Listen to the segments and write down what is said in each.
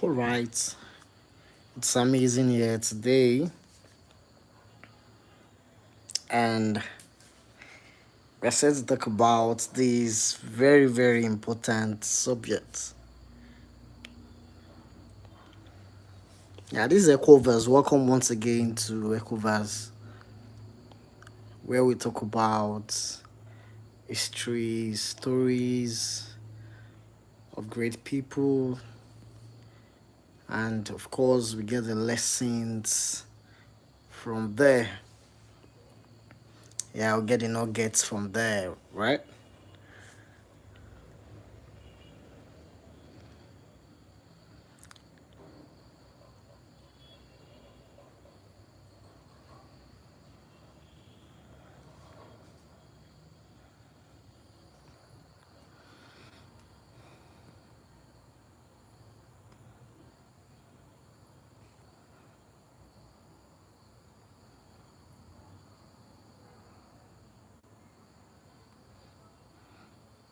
All right, it's amazing here today, and we're set to talk about this very, very important subject. Yeah, this is Ecovers. Welcome once again to Ecovers, where we talk about history, stories of great people, and of course, we get the lessons from there. Yeah, we'll get the nuggets from there, right?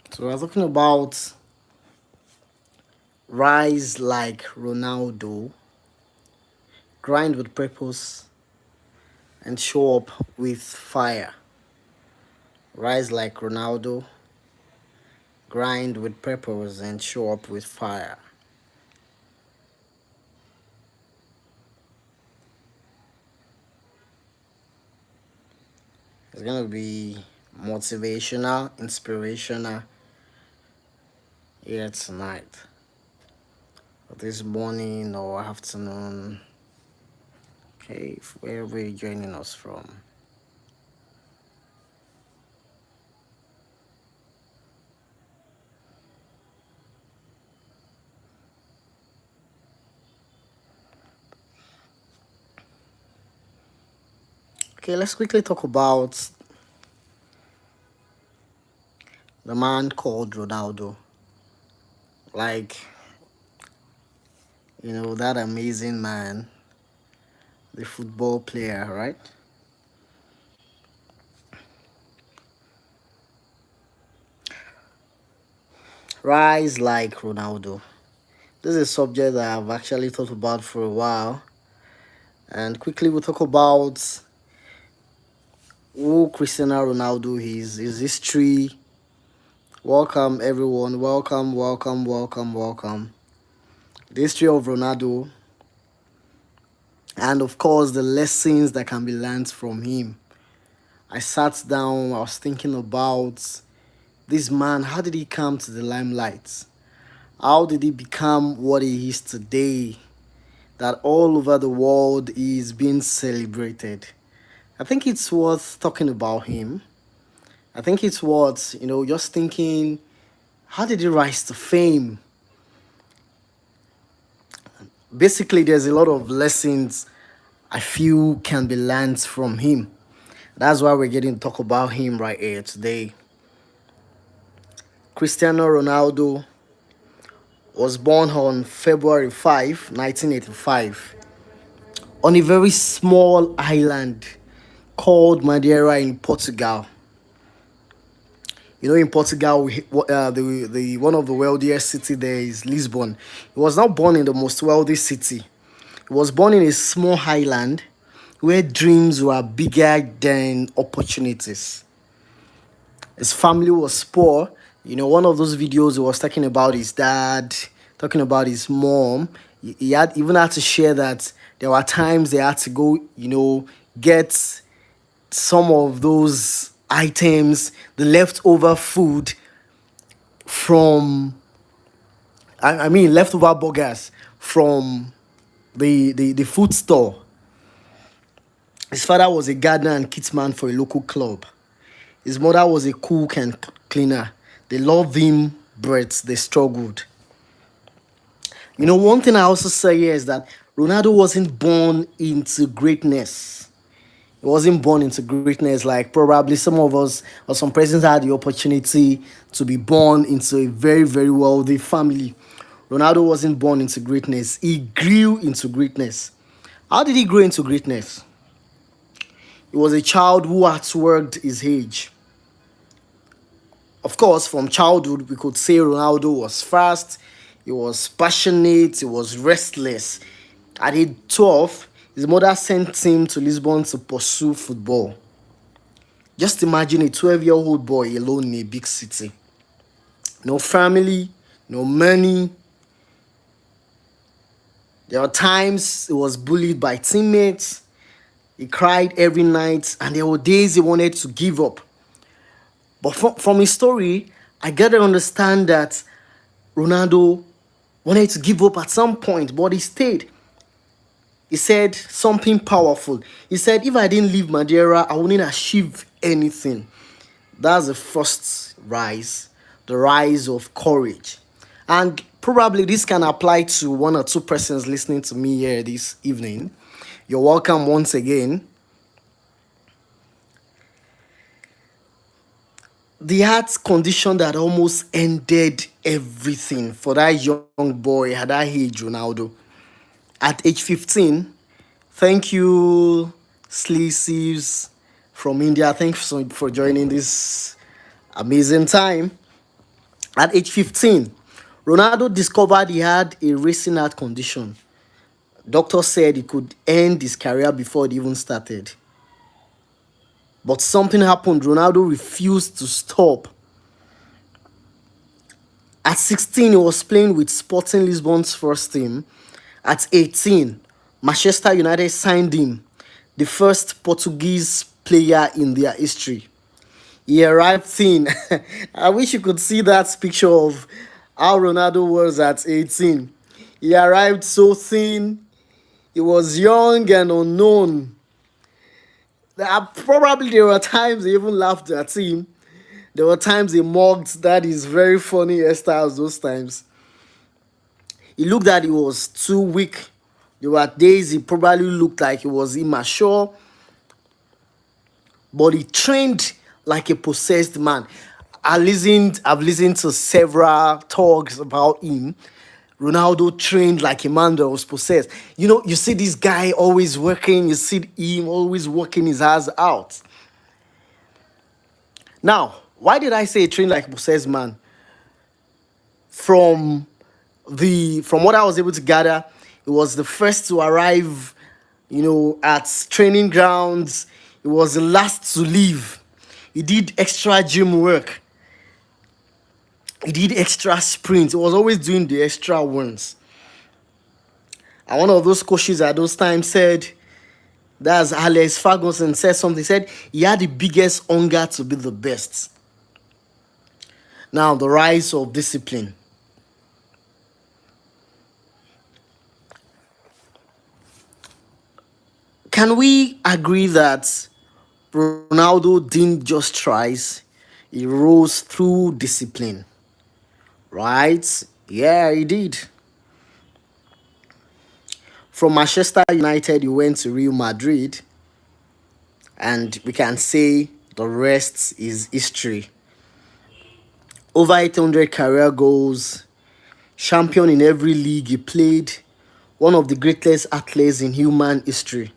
So we're talking about rise like Ronaldo, grind with purpose, and show up with fire. Rise like Ronaldo, grind with purpose, and show up with fire. It's gonna be motivational, inspirational here tonight, this morning or afternoon. Okay, wherever you're joining us from. Okay, let's quickly talk about the man called Ronaldo. Like, that amazing man, the football player, right? Rise like Ronaldo. This is a subject that I've actually thought about for a while. And quickly we'll talk about who Cristiano Ronaldo is, his history. Welcome everyone. Welcome, welcome, welcome, welcome. The history of Ronaldo, and of course the lessons that can be learned from him. I sat down, I was thinking about this man. How did he come to the limelight? How did he become what he is today? That all over the world is being celebrated. I think it's worth talking about him. I think it's worth, just thinking, how did he rise to fame? Basically, there's a lot of lessons I feel can be learned from him. That's why we're getting to talk about him right here today. Cristiano Ronaldo was born on February 5, 1985, on a very small island called Madeira in Portugal. In Portugal, the one of the wealthiest city there is Lisbon. He was not born in the most wealthy city. He was born in a small island where dreams were bigger than opportunities. His family was poor. One of those videos he was talking about his dad, talking about his mom. He had even had to share that there were times they had to go, get some of those items, the leftover food from, I mean, leftover burgers from the food store. His father was a gardener and kitman for a local club. His mother was a cook and cleaner. They loved him, but they struggled. One thing I also say here is that Ronaldo wasn't born into greatness. He wasn't born into greatness like probably some of us or some persons had the opportunity to be born into a very, very wealthy family. Ronaldo wasn't born into greatness. He grew into greatness. How did he grow into greatness? He was a child who outworked his age. Of course, from childhood, we could say Ronaldo was fast, He was passionate, he was restless. At age 12, his mother sent him to Lisbon to pursue football. Just imagine a 12-year-old boy alone in a big city. No family, no money. There were times he was bullied by teammates. He cried every night, and there were days he wanted to give up. But from his story, I get to understand that Ronaldo wanted to give up at some point, but he stayed. He said something powerful. He said, if I didn't leave Madeira, I wouldn't achieve anything. That's the first rise, the rise of courage. And probably this can apply to one or two persons listening to me here this evening. You're welcome once again. The heart condition that almost ended everything for that young boy at that age, Ronaldo. At age 15, thank you, Slee Sieves from India. Thanks for joining this amazing time. At age 15, Ronaldo discovered he had a racing heart condition. Doctor said he could end his career before it even started. But something happened. Ronaldo refused to stop. At 16, he was playing with Sporting Lisbon's first team. At 18, Manchester United signed him, the first Portuguese player in their history. He arrived thin. I wish you could see that picture of how Ronaldo was at 18. He arrived so thin. He was young and unknown. Probably there were times they even laughed at him. There were times he mocked that his very funny hairstyles those times. He looked that he was too weak. There were days he probably looked like he was immature. But he trained like a possessed man. I've listened to several talks about him. Ronaldo trained like a man that was possessed. You know, you see this guy always working, you see him always working his ass out. Now, why did I say trained like a possessed man? From what I was able to gather, he was the first to arrive, at training grounds. He was the last to leave. He did extra gym work. He did extra sprints. He was always doing the extra ones. And one of those coaches at those times said, that's Alex Ferguson, said something. He said he had the biggest hunger to be the best. Now, the rise of discipline. Can we agree that Ronaldo didn't just rise, he rose through discipline? Right? Yeah, he did. From Manchester United, he went to Real Madrid, and we can say the rest is history. Over 800 career goals, champion in every league he played, one of the greatest athletes in human history.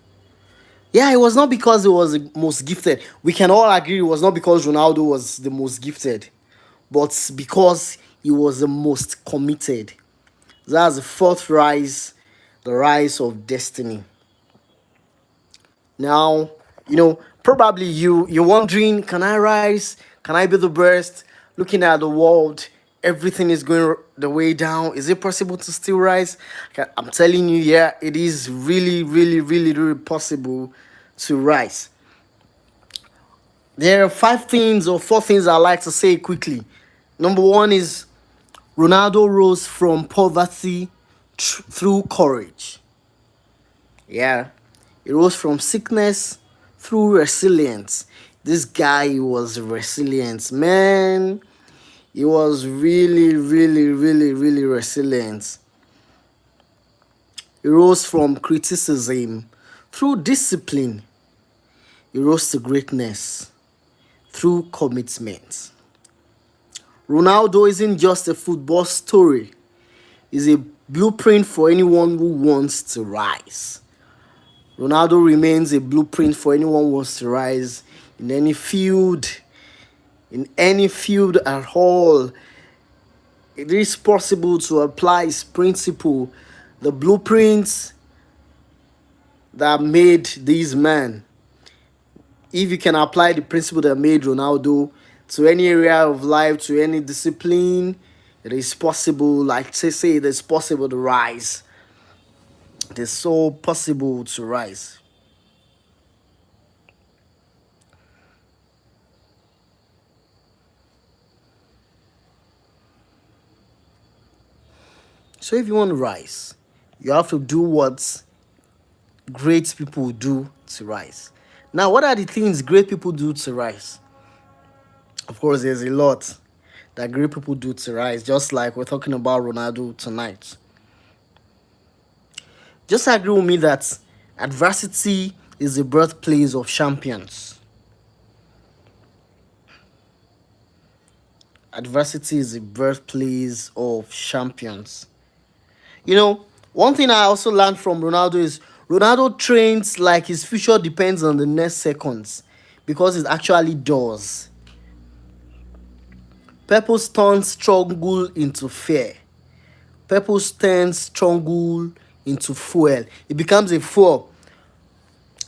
Yeah, it was not because he was the most gifted. We can all agree it was not because Ronaldo was the most gifted, but because he was the most committed. That's the fourth rise, the rise of destiny. Now, probably you're wondering, can I rise? Can I be the best? Looking at the world, everything is going the way down. Is it possible to still rise? I'm telling you, yeah, it is really, really, really, really possible to rise. There are 4 things I like to say quickly. Number one is Ronaldo rose from poverty through courage. Yeah. He rose from sickness through resilience. This guy was resilient, man. He was really, really, really, really resilient. He rose from criticism through discipline. He rose to greatness through commitment. Ronaldo isn't just a football story. It's a blueprint for anyone who wants to rise. Ronaldo remains a blueprint for anyone who wants to rise in any field at all. It is possible to apply his principle, the blueprints that made these men. If you can apply the principle that made Ronaldo to any area of life, to any discipline, it is possible, like say it is possible to rise. It is so possible to rise. So if you want to rise, you have to do what great people do to rise. Now, what are the things great people do to rise? Of course, there's a lot that great people do to rise, just like we're talking about Ronaldo tonight. Just agree with me that adversity is the birthplace of champions. Adversity is the birthplace of champions. You know, one thing I also learned from Ronaldo is Ronaldo trains like his future depends on the next seconds because it actually does. Purpose turns struggle into fear. Purpose turns struggle into fuel. It becomes a fuel.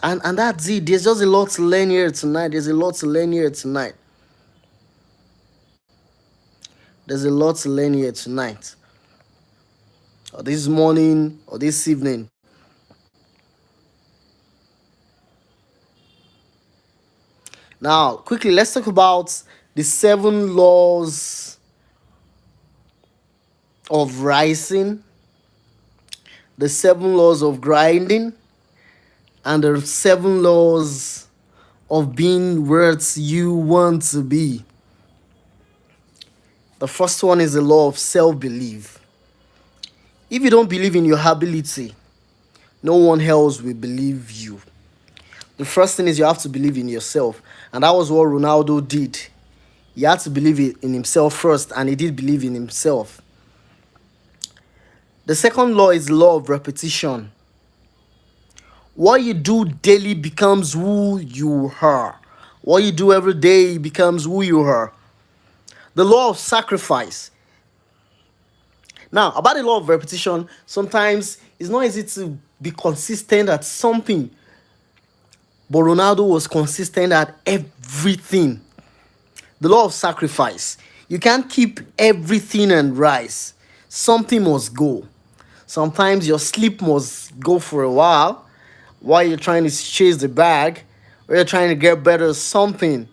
And that's it. There's just a lot to learn here tonight. There's a lot to learn here tonight. There's a lot to learn here tonight. Or this morning or this evening. Now, quickly, let's talk about the 7 laws of rising, the 7 laws of grinding, and the 7 laws of being worth you want to be. The first one is the law of self-belief. If you don't believe in your ability, no one else will believe you. The first thing is you have to believe in yourself. And that was what Ronaldo did. He had to believe in himself first, and he did believe in himself. The second law is the law of repetition. What you do daily becomes who you are. What you do every day becomes who you are. The law of sacrifice. Now, about the law of repetition, sometimes it's not easy to be consistent at something. But Ronaldo was consistent at everything. The law of sacrifice. You can't keep everything and rise. Something must go. Sometimes your sleep must go for a while you're trying to chase the bag, or you're trying to get better at something.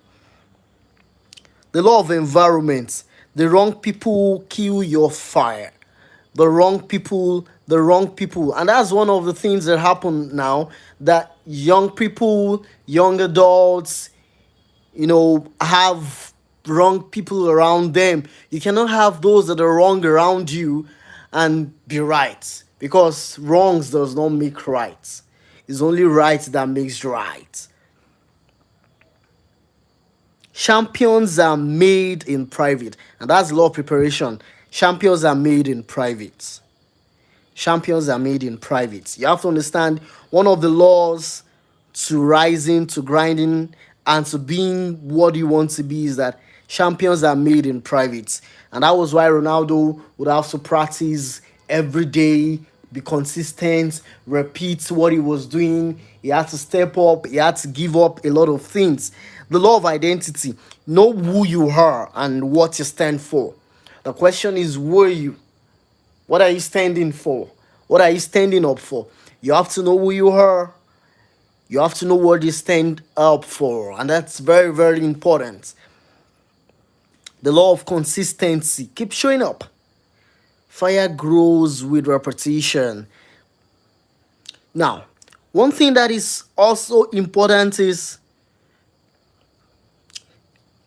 The law of environment. The wrong people kill your fire. The wrong people, the wrong people. And that's one of the things that happen now, that young people, young adults, have wrong people around them. You cannot have those that are wrong around you and be right, because wrongs does not make right. It's only right that makes right. Champions are made in private, and that's law of preparation. Champions are made in private. Champions are made in private. You have to understand one of the laws to rising, to grinding, and to being what you want to be is that champions are made in private. And that was why Ronaldo would have to practice every day, be consistent, repeat what he was doing. He had to step up, he had to give up a lot of things. The law of identity. Know who you are and what you stand for. The question is, who are you? What are you standing for? What are you standing up for? You have to know who you are. You have to know what you stand up for. And that's very, very important. The law of consistency. Keep showing up. Fire grows with repetition. Now, one thing that is also important is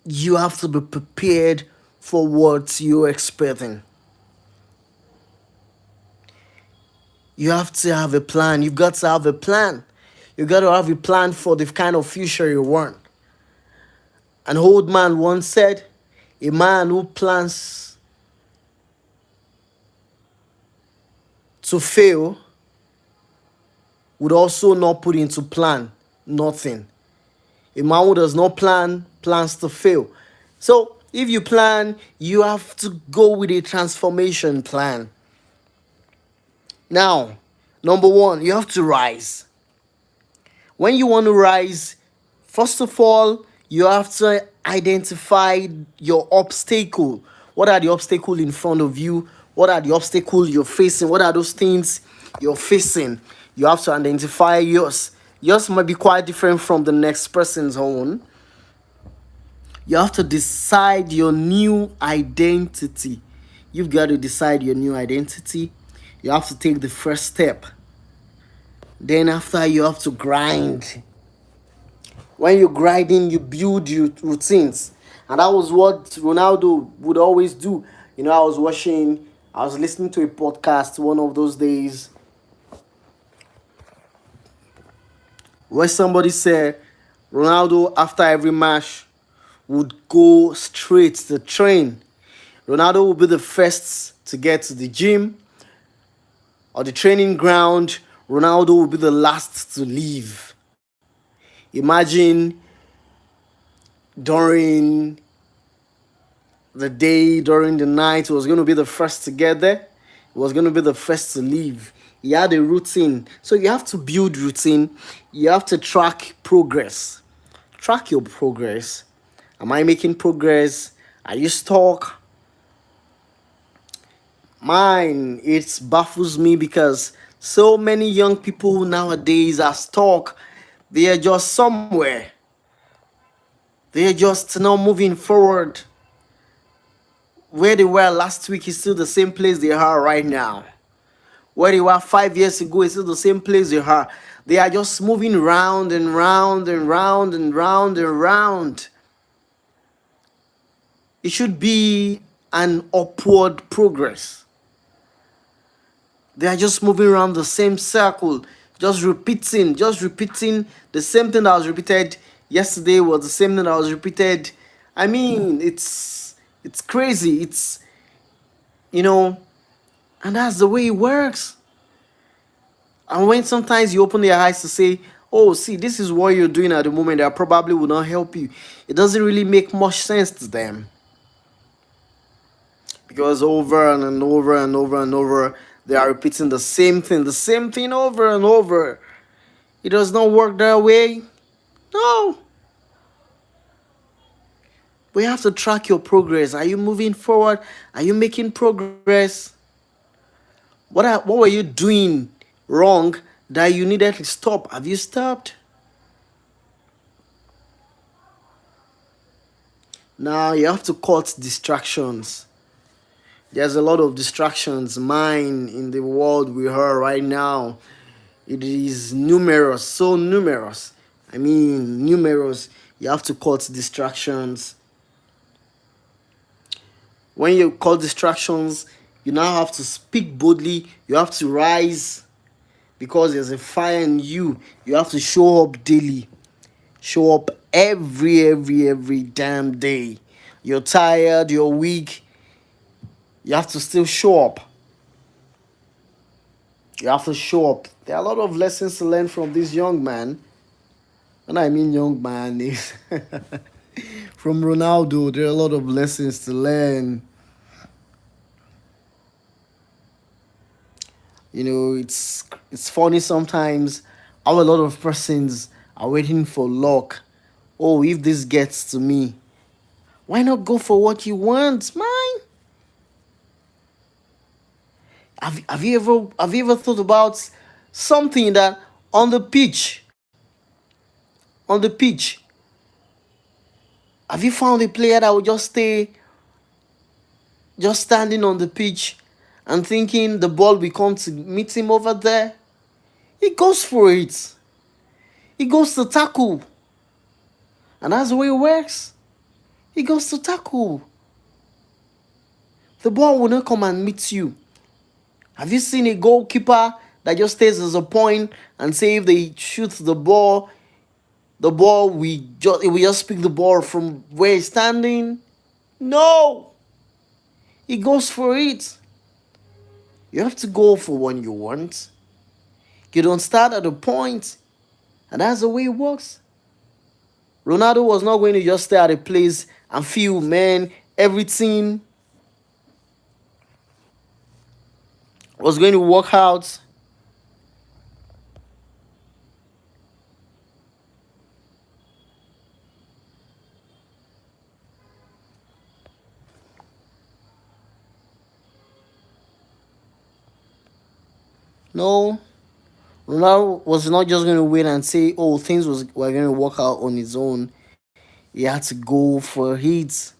you have to be prepared for what you're expecting. You have to have a plan. You've got to have a plan. You got to have a plan for the kind of future you want. An old man once said, a man who plans to fail would also not put into plan nothing. A man who does not plan plans to fail. So If you plan, you have to go with a transformation plan. Now, number one, you have to rise. When you want to rise, first of all, you have to identify your obstacle. What are the obstacles in front of you? What are the obstacles you're facing? What are those things you're facing? You have to identify yours. Yours might be quite different from the next person's own. You have to decide your new identity. You've got to decide your new identity. You have to take the first step. Then, after, you have to grind. When you're grinding, you build your routines. And that was what Ronaldo would always do. I was listening to a podcast one of those days where somebody said Ronaldo, after every match, would go straight to train. Ronaldo would be the first to get to the gym or the training ground. Ronaldo would be the last to leave. Imagine during the day, during the night, he was going to be the first to get there. He was going to be the first to leave. He had a routine. So you have to build routine. You have to track progress. Track your progress. Am I making progress? Are you stuck? Mine, it baffles me because so many young people nowadays are stuck. They are just somewhere. They are just not moving forward. Where they were last week is still the same place they are right now. Where they were 5 years ago is still the same place they are. They are just moving round and round and round and round and round. It should be an upward progress. They are just moving around the same circle, just repeating the same thing that was repeated yesterday was the same thing that was repeated. I mean, it's crazy. It's you know, and that's the way it works. And when sometimes you open your eyes to say, "Oh, see, this is what you're doing at the moment," that probably will not help you. It doesn't really make much sense to them because over and over and over and over they are repeating the same thing over and over. It does not work that way. No. We have to track your progress. Are you moving forward? Are you making progress? What were you doing wrong that you needed to stop? Have you stopped? Now you have to cut distractions. There's a lot of distractions, mine, in the world we are right now. It is numerous, so numerous. I mean, numerous. You have to cut distractions. When you cut distractions, you now have to speak boldly. You have to rise because there's a fire in you. You have to show up daily. Show up every damn day. You're tired, you're weak. You have to still show up. You have to show up. There are a lot of lessons to learn from this young man. When I mean young man, is from Ronaldo, there are a lot of lessons to learn. It's funny sometimes how a lot of persons are waiting for luck. Oh, if this gets to me, why not go for what you want, man? Have you ever thought about something that on the pitch, on the pitch, have you found a player that will just stay just standing on the pitch and thinking the ball will come to meet him over there? He goes for it. He goes to tackle. And that's the way it works. He goes to tackle. The ball will not come and meet you. Have you seen a goalkeeper that just stays as a point and say if they shoot the ball we just pick the ball from where he's standing? No. He goes for it. You have to go for what you want. You don't start at a point, and that's the way it works. Ronaldo was not going to just stay at a place and feel, man, everything was going to work out. No, Ronaldo was not just going to wait and say, "Oh, things were going to work out on his own." He had to go for it.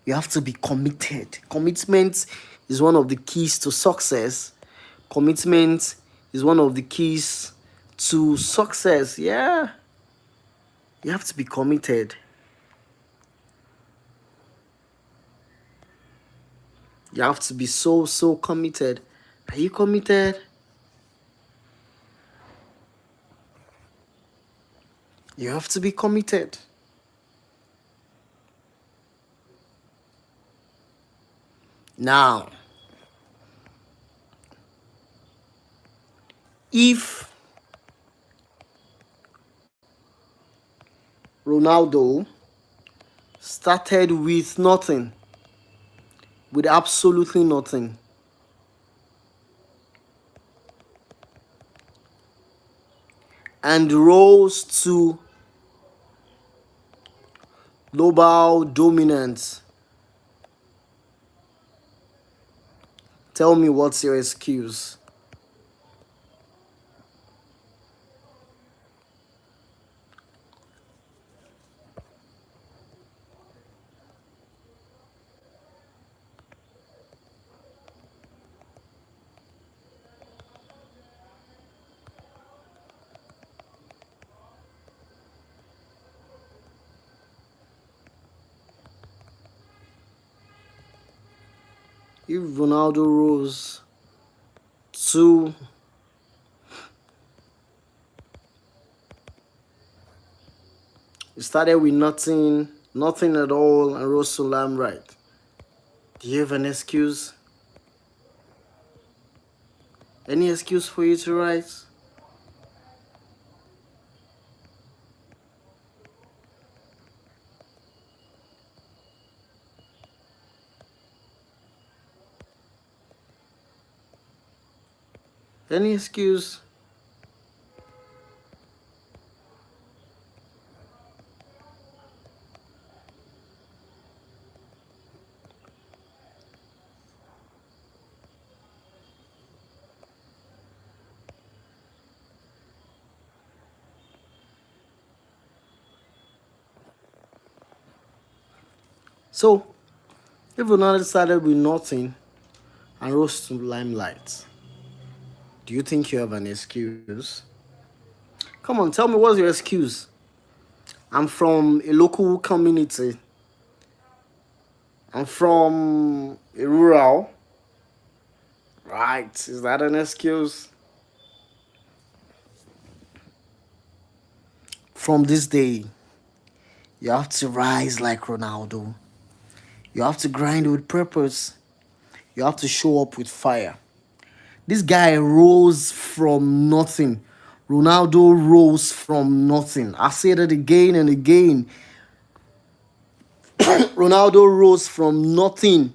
You have to be committed. Commitment is one of the keys to success. Commitment is one of the keys to success. Yeah, you have to be committed. You have to be so committed. Are you committed? You have to be committed. Now, if Ronaldo started with nothing, with absolutely nothing, and rose to global dominance, tell me what's your excuse? If Ronaldo rose to started with nothing, nothing at all, and rose to limelight, do you have an excuse? Any excuse for you to rise? Any excuse? So, if Ronaldo started with nothing and rose to limelight, do you think you have an excuse? Come on, tell me what's your excuse? I'm from a local community. I'm from a rural. Right. Is that an excuse? From this day, you have to rise like Ronaldo. You have to grind with purpose. You have to show up with fire. This guy rose from nothing. Ronaldo rose from nothing. I say that again and again. Ronaldo rose from nothing.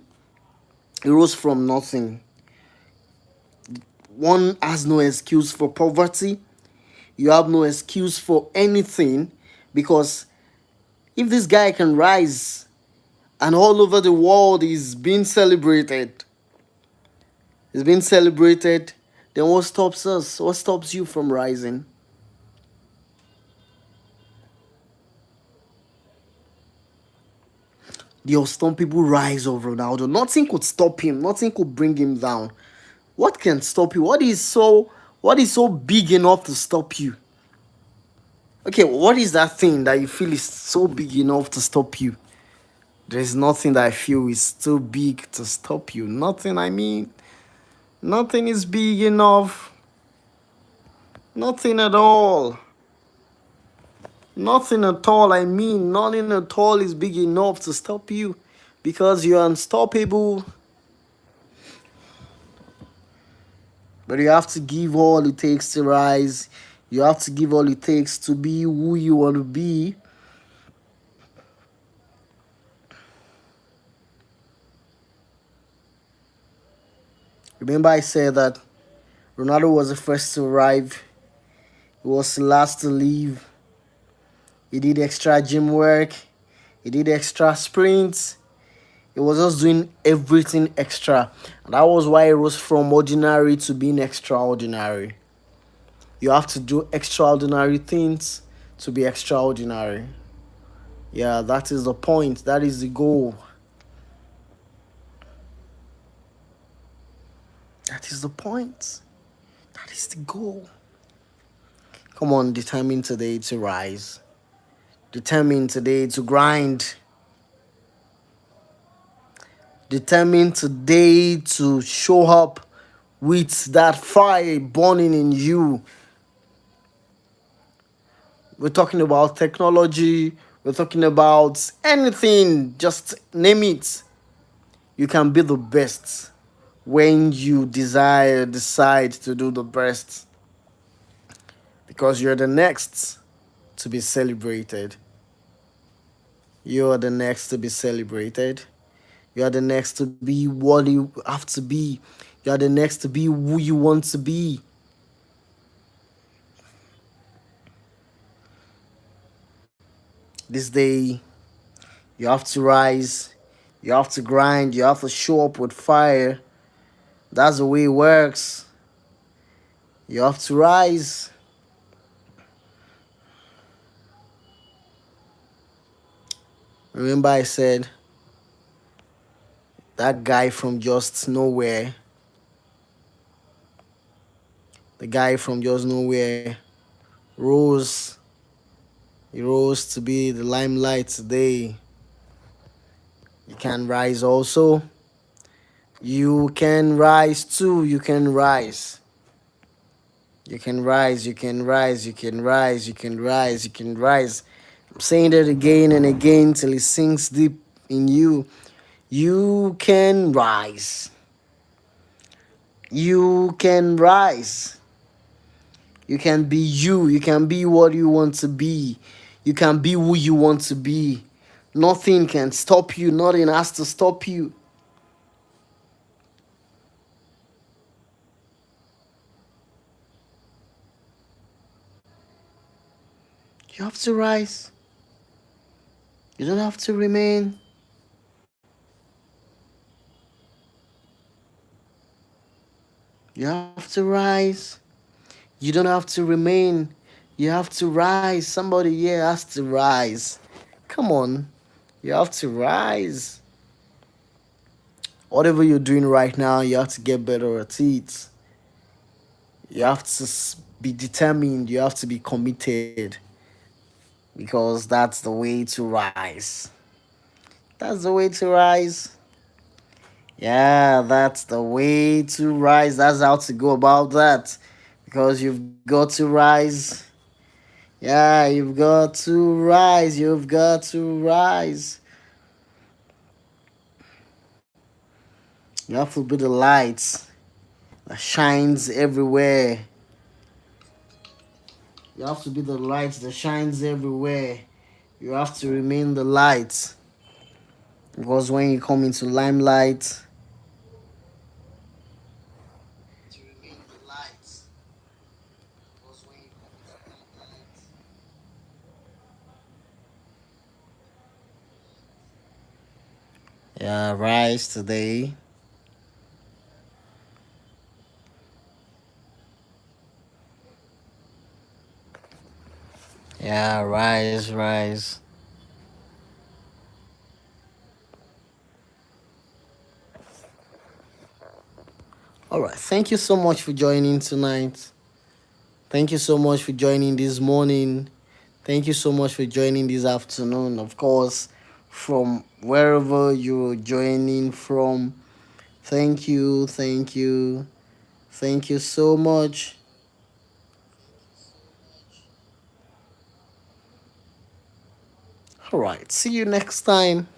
He rose from nothing. One has no excuse for poverty. You have no excuse for anything, because if this guy can rise and all over the world is being celebrated, then what stops us? What stops you from rising? The unstoppable rise of Ronaldo. Nothing could stop him. Nothing could bring him down. What can stop you? What is so big enough to stop you? Okay, what is that thing that you feel is so big enough to stop you? There's nothing that I feel is too big to stop you. Nothing, I mean, nothing is big enough. Nothing at all. Nothing at all, I mean, nothing at all is big enough to stop you, because you're unstoppable. But you have to give all it takes to rise. You have to give all it takes to be who you want to be. Remember, I said that Ronaldo was the first to arrive, he was the last to leave. He did extra gym work, he did extra sprints, he was just doing everything extra. And that was why he rose from ordinary to being extraordinary. You have to do extraordinary things to be extraordinary. Yeah, that is the point. That is the goal. That is the point. That is the goal. Come on, determine today to rise. Determine today to grind. Determine today to show up with that fire burning in you. We're talking about technology. We're talking about anything. Just name it. You can be the best when you decide to do the best, because you're the next to be celebrated. You're the next to be celebrated. You're the next to be what you have to be. You're the next to be who you want to be. This day, you have to rise. You have to grind. You have to show up with fire. That's the way it works. You have to rise. Remember, I said that guy from just nowhere, the guy from just nowhere, rose. He rose to be the limelight today. You can rise also. You can rise too. You can rise. You can rise. You can rise. You can rise. You can rise. You can rise. I'm saying that again and again till it sinks deep in you. You can rise. You can rise. You can be you. You can be what you want to be. You can be who you want to be. Nothing can stop you. Nothing has to stop you. You have to rise. You don't have to remain. You have to rise. You don't have to remain. You have to rise. Somebody here has to rise. Come on. You have to rise. Whatever you're doing right now, you have to get better at it. You have to be determined. You have to be committed, because that's the way to rise. That's the way to rise. Yeah, that's the way to rise. That's how to go about that. Because you've got to rise. Yeah, you've got to rise. You've got to rise. You have to be the light that shines everywhere. You have to be the light that shines everywhere. You have to remain the light. Because when you come into limelight, yeah, rise today. Yeah, rise, rise. All right. Thank you so much for joining tonight. Thank you so much for joining this morning. Thank you so much for joining this afternoon. Of course, from wherever you're joining from. Thank you. Thank you. Thank you so much. All right. See you next time.